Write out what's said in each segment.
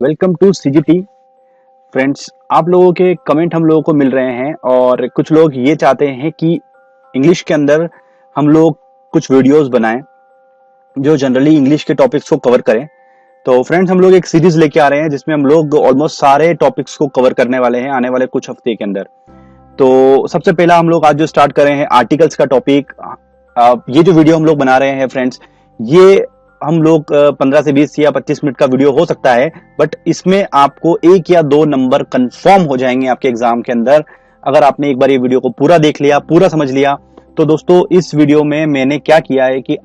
Welcome to CGT. Friends, आप लोगों के कमेंट हम लोगों को मिल रहे हैं और कुछ लोग ये चाहते हैं कि इंग्लिश के अंदर हम लोग कुछ वीडियोस बनाएं जो जनरली इंग्लिश के टॉपिक्स को कवर करें। तो फ्रेंड्स, हम लोग एक सीरीज लेके आ रहे हैं जिसमें हम लोग ऑलमोस्ट सारे टॉपिक्स को कवर करने वाले हैं आने वाले कुछ हफ्ते के अंदर। तो सबसे पहला हम लोग आज जो स्टार्ट कर रहे हैं आर्टिकल्स का टॉपिक। ये जो वीडियो हम लोग बना रहे हैं फ्रेंड्स, ये हम लोग 15 से 20 या 25 मिनट का वीडियो हो सकता है, बट इसमें आपको 1 या 2 नंबर कंफर्म हो जाएंगे आपके एग्जाम के अंदर अगर आपने एक बार ये वीडियो को पूरा देख लिया, पूरा समझ लिया। तो दोस्तों, इस वीडियो में मैंने क्या किया है कि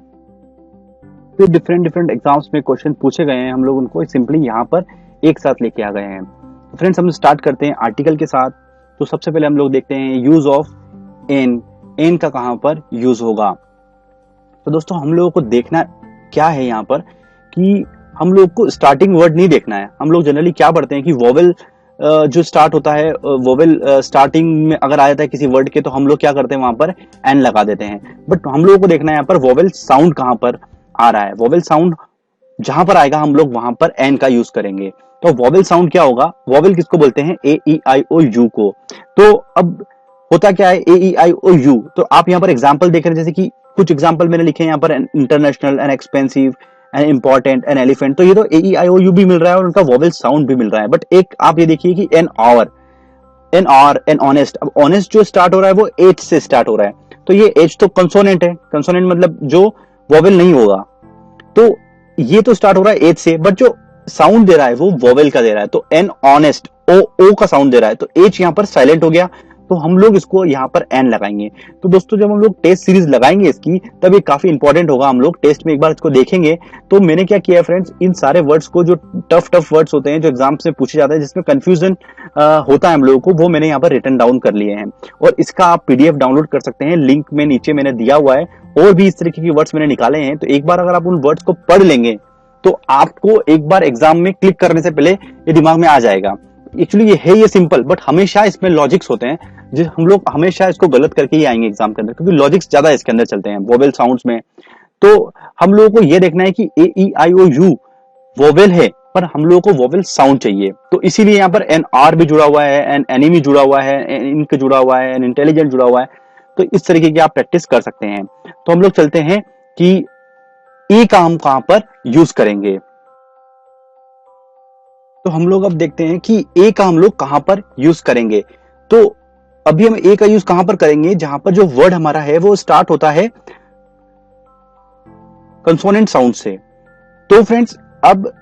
डिफरेंट एग्जाम्स में क्वेश्चन पूछे गए हैं, हम लोग उनको सिंपली यहाँ पर एक साथ लेके आ गए हैं। तो फ्रेंड्स, हम स्टार्ट करते हैं आर्टिकल के साथ। तो सबसे पहले हम लोग देखते हैं यूज ऑफ एन का कहां पर यूज होगा। तो दोस्तों, हम लोगों को देखना क्या है यहाँ पर कि हम लोग को स्टार्टिंग वर्ड नहीं देखना है। हम लोग जनरली क्या पढ़ते हैं कि वोवेल जो स्टार्ट होता है, वोवेल स्टार्टिंग में अगर आ जाता है किसी वर्ड के, तो हम लोग क्या करते हैं वहां पर एन लगा देते हैं। बट हम लोगों को देखना है यहाँ पर वोवेल साउंड कहां पर आ रहा है। वोवेल साउंड जहां पर आएगा हम लोग वहां पर एन का यूज करेंगे। तो वोवेल साउंड क्या होगा? वोवेल किसको बोलते हैं? ए ई आई ओ यू को। तो अब होता क्या है ए ई आई ओ यू? तो आप यहाँ पर एग्जाम्पल देख रहे हैं, जैसे कि कुछ एग्जाम्पल मैंने लिखे हैं यहाँ पर, international, an expensive, an important, an elephant. तो ये तो ए ई आई ओ यू भी मिल रहा है और उनका वोवेल साउंड भी मिल रहा है। बट एक आप ये देखिए कि एन आवर, एन ऑनेस्ट। अब ऑनेस्ट जो स्टार्ट हो रहा है वो एच से स्टार्ट हो रहा है। तो ये एच तो कंसोनेंट है, कंसोनेंट मतलब जो वोवेल नहीं होगा। तो ये तो स्टार्ट हो रहा है एच से, बट जो साउंड दे रहा है वो वोवेल का दे रहा है। तो एन ऑनेस्ट ओ का साउंड दे रहा है, तो एच यहाँ पर साइलेंट हो गया, तो हम लोग इसको यहाँ पर एन लगाएंगे। तो दोस्तों, जब हम लोग टेस्ट सीरीज लगाएंगे इसकी, तब ये काफी इंपॉर्टेंट होगा। हम लोग टेस्ट में एक बार इसको देखेंगे। तो मैंने क्या किया है फ्रेंड्स, इन सारे वर्ड्स को, जो टफ वर्ड्स होते हैं, जो एग्जाम्स में पूछे जाते हैं, जिसमें कंफ्यूजन होता है हम लोगों को, वो मैंने यहाँ पर रिटन डाउन कर लिए हैं। और इसका आप पीडीएफ डाउनलोड कर सकते हैं, लिंक में नीचे मैंने दिया हुआ है। और भी इस तरीके के वर्ड्स मैंने निकाले हैं। तो एक बार अगर आप उन वर्ड्स को पढ़ लेंगे तो आपको एक बार एग्जाम में क्लिक करने से पहले ये दिमाग में आ जाएगा। एक्चुअली ये सिंपल, बट हमेशा इसमें लॉजिक्स होते हैं, जो हम लोग हमेशा इसको गलत करके ही आएंगे एग्जाम के अंदर, क्योंकि लॉजिक्स ज्यादा इसके अंदर चलते हैं वोवेल साउंड्स में। तो हम लोगों को ये देखना है कि ए ई आई ओ यू वोवेल है, पर हम लोगों को वोवेल साउंड चाहिए। तो इसीलिए यहाँ पर एन आर भी जुड़ा हुआ है, एन एनिमी जुड़ा हुआ है, एन इनक जुड़ा हुआ है, एन इंटेलिजेंट जुड़ा हुआ है। तो इस तरीके की आप प्रैक्टिस कर सकते हैं। तो हम लोग चलते हैं कि ए का हम कहां पर यूज करेंगे। तो हम लोग अब देखते हैं कि ए का हम लोग कहां पर यूज करेंगे। तो अभी हम ए का यूज कहां पर करेंगे? जहां पर जो वर्ड हमारा है वो स्टार्ट होता है कंसोनेंट साउंड से। तो फ्रेंड्स, अब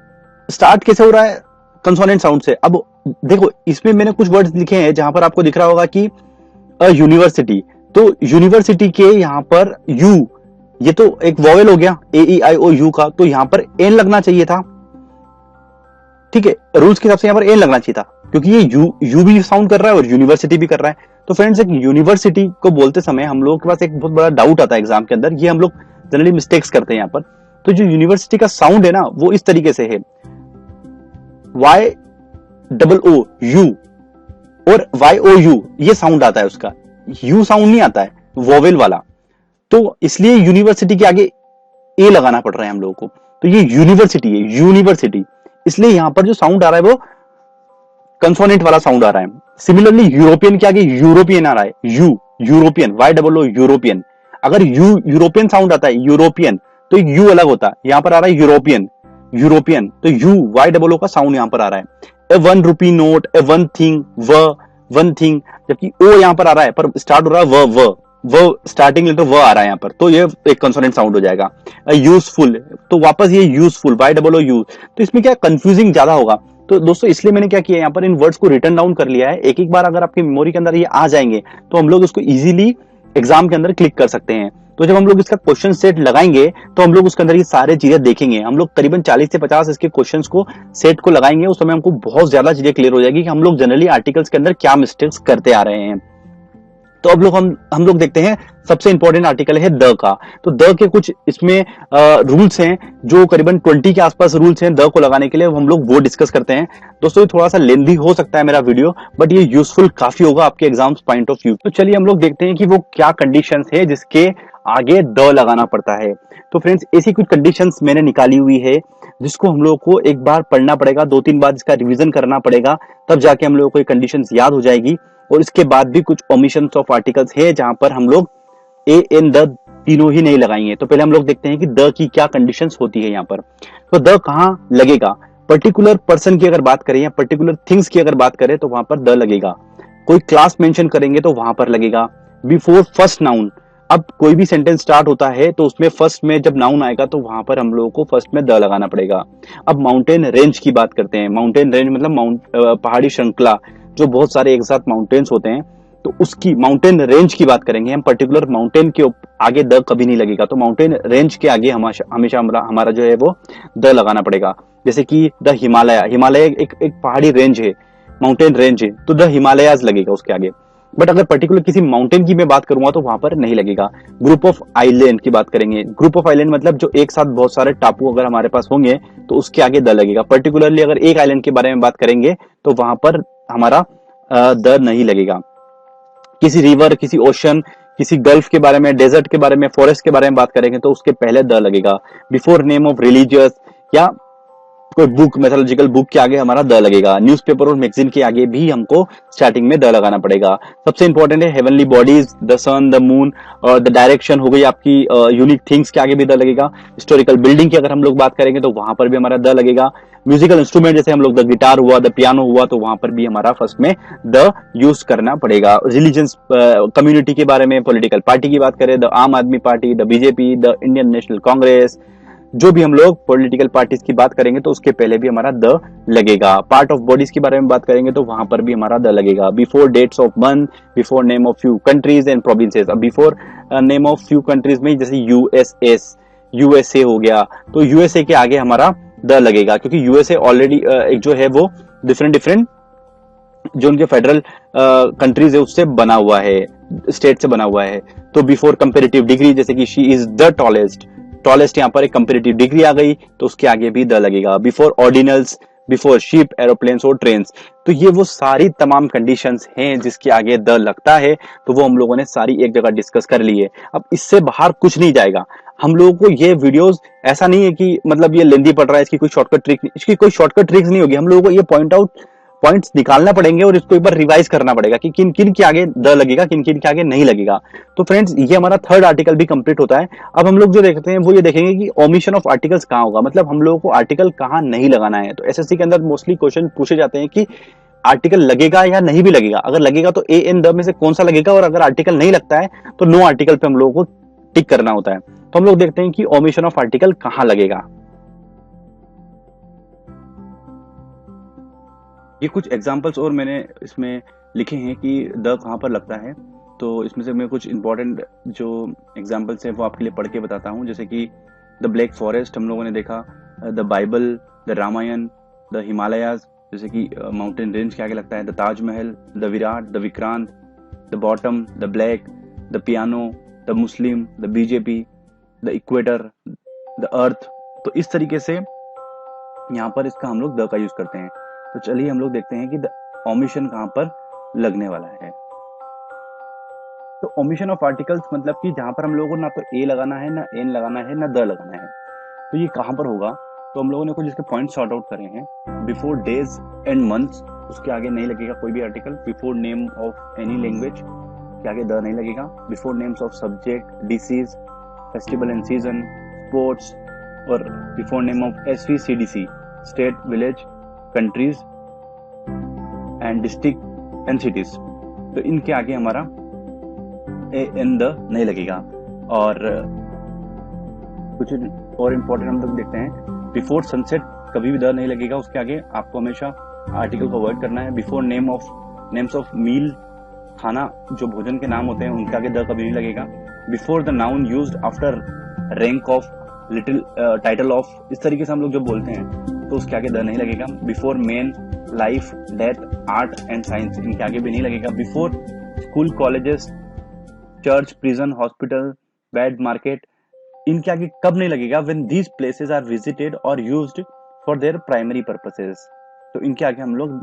स्टार्ट कैसे हो रहा है? कंसोनेंट साउंड से। अब देखो, इसमें मैंने कुछ वर्ड्स लिखे हैं जहां पर आपको दिख रहा होगा कि यूनिवर्सिटी। तो यूनिवर्सिटी के यहां पर यू, ये तो एक वोवेल हो गया ए ई आई ओ यू का, तो यहां पर एन लगना चाहिए था। ठीक है, रूल्स के हिसाब से यहां पर एन लगना चाहिए था, क्योंकि ये यू भी साउंड कर रहा है और यूनिवर्सिटी भी कर रहा है। तो फ्रेंड्स, एक यूनिवर्सिटी को बोलते समय हम लोगों के पास एक बहुत बड़ा डाउट आता है एग्जाम के अंदर। ये हम लोग जनरली मिस्टेक्स करते हैं यहाँ पर। तो जो यूनिवर्सिटी का साउंड है ना, वो इस तरीके से है, वाई डबल ओ यू और वाई ओ यू, ये साउंड आता है उसका। यू साउंड नहीं आता है वोवेल वाला। तो इसलिए यूनिवर्सिटी के आगे ए लगाना पड़ रहा है हम लोगों को। तो ये यूनिवर्सिटी है, यूनिवर्सिटी, इसलिए यहां पर जो साउंड आ रहा है वो कंसोनेंट वाला साउंड आ रहा है। सिमिलरली यूरोपियन के आगे यूरोपियन आ रहा है, U European, Y double O European. अगर यू यूरोपियन साउंड आता है, यूरोपियन, तो यू अलग होता है। यहां पर आ रहा है यूरोपियन, यूरोपियन, तो यू वाई डबल ओ का साउंड यहां पर आ रहा है। ए 1 रुपी नोट, ए वन थिंग, वन थिंग, जबकि ओ यहां पर आ रहा है पर स्टार्ट हो रहा है वो स्टार्टिंग लेटर व आ रहा है यहाँ पर, तो ये एक कंसोनेंट साउंड हो जाएगा। यूजफुल, तो वापस ये useful, Y double O use. तो इसमें क्या कंफ्यूजिंग ज्यादा होगा। तो दोस्तों, इसलिए मैंने क्या किया, यहाँ पर इन वर्ड्स को रिटर्न डाउन कर लिया है। एक एक बार अगर आपकी मेमोरी के अंदर ये आ जाएंगे तो हम लोग इसको इजीली एग्जाम के अंदर क्लिक कर सकते हैं। तो जब हम लोग इसका क्वेश्चन सेट लगाएंगे तो हम लोग उसके अंदर ये सारे चीजें देखेंगे। हम लोग करीबन 40 से 50 इसके क्वेश्चंस को सेट को लगाएंगे। उस समय हमको बहुत ज्यादा चीजें क्लियर हो जाएगी कि हम लोग जनरली आर्टिकल्स के अंदर क्या मिस्टेक्स करते आ रहे हैं। तो अब लोग हम लोग देखते हैं, सबसे इंपॉर्टेंट आर्टिकल है द का। तो द के कुछ इसमें रूल्स हैं, जो करीबन 20 के आसपास रूल्स हैं द को लगाने के लिए, हम लोग वो डिस्कस करते हैं। दोस्तों, ये थोड़ा सा लेंथी हो सकता है मेरा वीडियो, बट ये यूजफुल काफी होगा आपके एग्जाम्स पॉइंट ऑफ व्यू। तो चलिए हम लोग देखते हैं कि वो क्या कंडीशंस है जिसके आगे द लगाना पड़ता है। तो फ्रेंड्स, ऐसी कुछ कंडीशंस मैंने निकाली हुई है जिसको हम लोग को एक बार पढ़ना पड़ेगा, 2-3 बार इसका रिवीजन करना पड़ेगा, तब जाके हम लोगों को ये कंडीशंस याद हो जाएगी। और इसके बाद भी कुछ ओमिशंस ऑफ आर्टिकल्स है जहां पर हम लोग ए एन द तीनों ही नहीं लगाएंगे। तो पहले हम लोग देखते हैं कि द की क्या कंडीशंस होती है यहाँ पर। तो द कहाँ लगेगा? पर्टिकुलर पर्सन की अगर बात करें या पर्टिकुलर थिंग्स की अगर बात करें तो वहां पर द लगेगा। कोई क्लास मेंशन करेंगे तो वहां पर लगेगा। बिफोर फर्स्ट नाउन, अब कोई भी सेंटेंस स्टार्ट होता है तो उसमें फर्स्ट में जब नाउन आएगा तो वहां पर हम लोगों को फर्स्ट में द लगाना पड़ेगा। अब माउंटेन रेंज की बात करते हैं। माउंटेन रेंज मतलब पहाड़ी श्रृंखला, जो बहुत सारे एक साथ माउंटेन्स होते हैं, तो उसकी माउंटेन रेंज की बात करेंगे हम। पर्टिकुलर माउंटेन के आगे द कभी नहीं लगेगा, तो माउंटेन रेंज के आगे हमेशा हमारा जो है वो द लगाना पड़ेगा। जैसे कि द हिमालय, हिमालय एक पहाड़ी रेंज है, माउंटेन रेंज है, तो द हिमालयाज लगेगा उसके आगे। बट अगर पर्टिकुलर किसी माउंटेन की मैं बात करूंगा तो वहां पर नहीं लगेगा। ग्रुप ऑफ आइलैंड की बात करेंगे। ग्रुप ऑफ आइलैंड मतलब जो एक साथ बहुत सारे टापू अगर हमारे पास होंगे तो उसके आगे द लगेगा। पर्टिकुलरली अगर एक आइलैंड के बारे में बात करेंगे तो वहां पर हमारा द नहीं लगेगा। किसी रिवर, किसी ओशन, किसी गल्फ के बारे में, डेजर्ट के बारे में, फॉरेस्ट के बारे में बात करेंगे तो उसके पहले द लगेगा। बिफोर नेम ऑफ रिलीजियस या कोई बुक, मैथोलॉजिकल बुक के आगे हमारा द लगेगा। न्यूज़पेपर और मैगजीन के आगे भी हमको स्टार्टिंग में द लगाना पड़ेगा। सबसे इंपॉर्टेंट है heavenly bodies, the sun, the moon, और द डायरेक्शन हो गई आपकी। यूनिक थिंग्स के आगे भी द लगेगा। हिस्टोरिकल बिल्डिंग की अगर हम लोग बात करेंगे तो वहां पर भी हमारा द लगेगा। म्यूजिकल इंस्ट्रूमेंट जैसे हम लोग द गिटार हुआ, द पियानो हुआ, तो वहां पर भी हमारा फर्स्ट में द यूज करना पड़ेगा। रिलीजियस कम्युनिटी के बारे में, पॉलिटिकल पार्टी की बात करें, द आम आदमी party, the BJP, the Indian national Congress, जो भी हम लोग पॉलिटिकल पार्टीज की बात करेंगे तो उसके पहले भी हमारा द लगेगा। पार्ट ऑफ बॉडीज के बारे में बात करेंगे तो वहां पर भी हमारा द लगेगा। Before dates of month, before name of few countries and provinces. अब before name of few countries में जैसे यूएसए हो गया, तो यूएसए के आगे हमारा द लगेगा, क्योंकि यूएसए ऑलरेडी एक जो है वो डिफरेंट जो उनके फेडरल कंट्रीज है उससे बना हुआ है, स्टेट से बना हुआ है। तो बिफोर कंपेरेटिव डिग्री, जैसे कि शी इज द टॉलेस्ट यहाँ पर एक कंपेरेटिव डिग्री आ गई तो उसके आगे भी द लगेगा। Before ordinals, before ship, aeroplanes और ट्रेन्स। तो ये वो सारी तमाम कंडीशंस हैं जिसके आगे द लगता है। तो वो हम लोगों ने सारी एक जगह डिस्कस कर ली है। अब इससे बाहर कुछ नहीं जाएगा। हम लोगों को ये वीडियोस ऐसा नहीं है कि मतलब ये लेंदी पड़ रहा है, इसकी कोई शॉर्टकट ट्रिक, इसकी कोई शॉर्टकट ट्रिक्स नहीं होगी। हम लोगों को ये पॉइंट्स निकालना पड़ेंगे और इसको एक बार रिवाइज करना पड़ेगा कि किन किन के आगे द लगेगा, किन किन के आगे नहीं लगेगा। तो फ्रेंड्स, ये हमारा थर्ड आर्टिकल भी कंप्लीट होता है। अब हम लोग जो देखते हैं वो ये देखेंगे कि ओमिशन ऑफ आर्टिकल्स कहाँ होगा, मतलब हम लोगों को आर्टिकल कहाँ नहीं लगाना है। तो एसएससी के अंदर मोस्टली क्वेश्चन पूछे जाते हैं कि आर्टिकल लगेगा या नहीं भी लगेगा। अगर लगेगा तो ए एन द में से कौन सा लगेगा, और अगर आर्टिकल नहीं लगता है तो नो आर्टिकल पे हम लोगों को टिक करना होता है। तो हम लोग देखते हैं कि ओमिशन ऑफ आर्टिकल कहाँ लगेगा। ये कुछ एग्जाम्पल्स और मैंने इसमें लिखे हैं कि द कहाँ पर लगता है। तो इसमें से मैं कुछ इंपॉर्टेंट जो एग्जाम्पल्स हैं वो आपके लिए पढ़ के बताता हूँ। जैसे कि द ब्लैक फॉरेस्ट हम लोगों ने देखा, the Bible, the Ramayana, the Himalayas जैसे कि माउंटेन रेंज के आगे लगता है, the Taj Mahal, the Virat, the Vikrant, the bottom, the black, the piano, the Muslim, the BJP, the equator, the earth. तो इस तरीके से यहाँ पर इसका हम लोग द का यूज करते हैं। तो चलिए हम लोग देखते हैं कि द ओमिशन कहाँ पर लगने वाला है। तो ओमिशन ऑफ आर्टिकल्स मतलब कि जहां पर हम लोगों को ना तो ए लगाना है, ना एन लगाना है, ना द लगाना है। तो ये कहां पर होगा? तो हम लोगों ने कुछ इसके पॉइंट सॉर्ट आउट करे हैं। बिफोर डेज एंड मंथ्स, उसके आगे नहीं लगेगा कोई भी article. Before name of any language के आगे द नहीं लगेगा। Before names of subject, disease, festival and season, sports, और before name of SVCDC, state, village, countries and district and cities. तो इनके आगे हमारा ए एन द नहीं लगेगा। और कुछ और इम्पोर्टेंट हम लोग देखते हैं। बिफोर सनसेट कभी भी द नहीं लगेगा, उसके आगे आपको हमेशा आर्टिकल को अवॉइड करना है। बिफोर नेम्स ऑफ मील, खाना, जो भोजन के नाम होते हैं उनके आगे द कभी नहीं लगेगा। Before the noun used after rank of, little, title of, इस तरीके से हम लोग जो बोलते हैं तो उसके आगे द नहीं लगेगा। Before men, life, death, art and science, इनके आगे भी नहीं लगेगा। Before school, colleges, church, prison, hospital, bed, market, इनके आगे कब नहीं लगेगा? When these places are visited और used for their primary purposes. तो इनके आगे हम लोग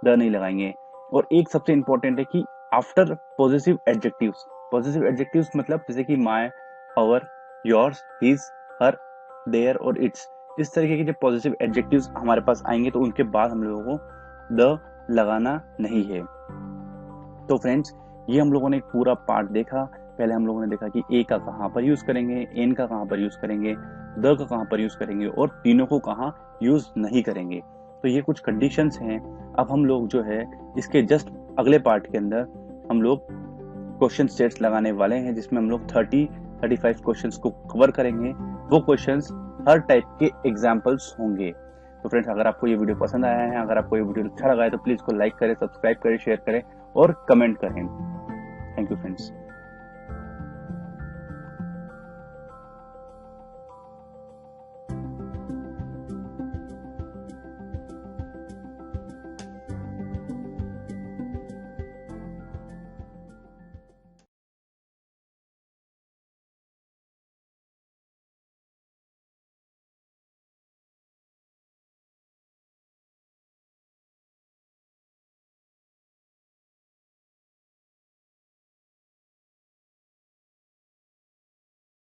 द नहीं लगाएंगे। और एक सबसे इंपॉर्टेंट है कि आफ्टर पॉजिटिव एडजेक्टिव्स मतलब जैसे कि my, our, yours, his, her, their और इट्स, इस तरीके के जब पॉजिटिव एडजेक्टिव्स हमारे पास आएंगे तो उनके बाद हम लोगों को द लगाना नहीं है। तो फ्रेंड्स, ये हम लोगों ने एक पूरा पार्ट देखा। पहले हम लोगों ने देखा कि ए का कहाँ पर यूज करेंगे, एन का कहाँ पर यूज करेंगे, द का कहाँ पर यूज करेंगे और तीनों को कहाँ यूज नहीं करेंगे। तो ये कुछ कंडीशंस हैं। अब हम लोग जो है इसके जस्ट अगले पार्ट के अंदर हम लोग क्वेश्चन सेट्स लगाने वाले हैं, जिसमें हम लोग 30-35 क्वेश्चंस को कवर करेंगे। वो क्वेश्चंस हर टाइप के एग्जाम्पल्स होंगे। तो फ्रेंड्स, अगर आपको ये वीडियो पसंद आया है, अगर आपको ये वीडियो अच्छा लगा है तो प्लीज को लाइक करें, सब्सक्राइब करें, शेयर करें और कमेंट करें। Thank you friends.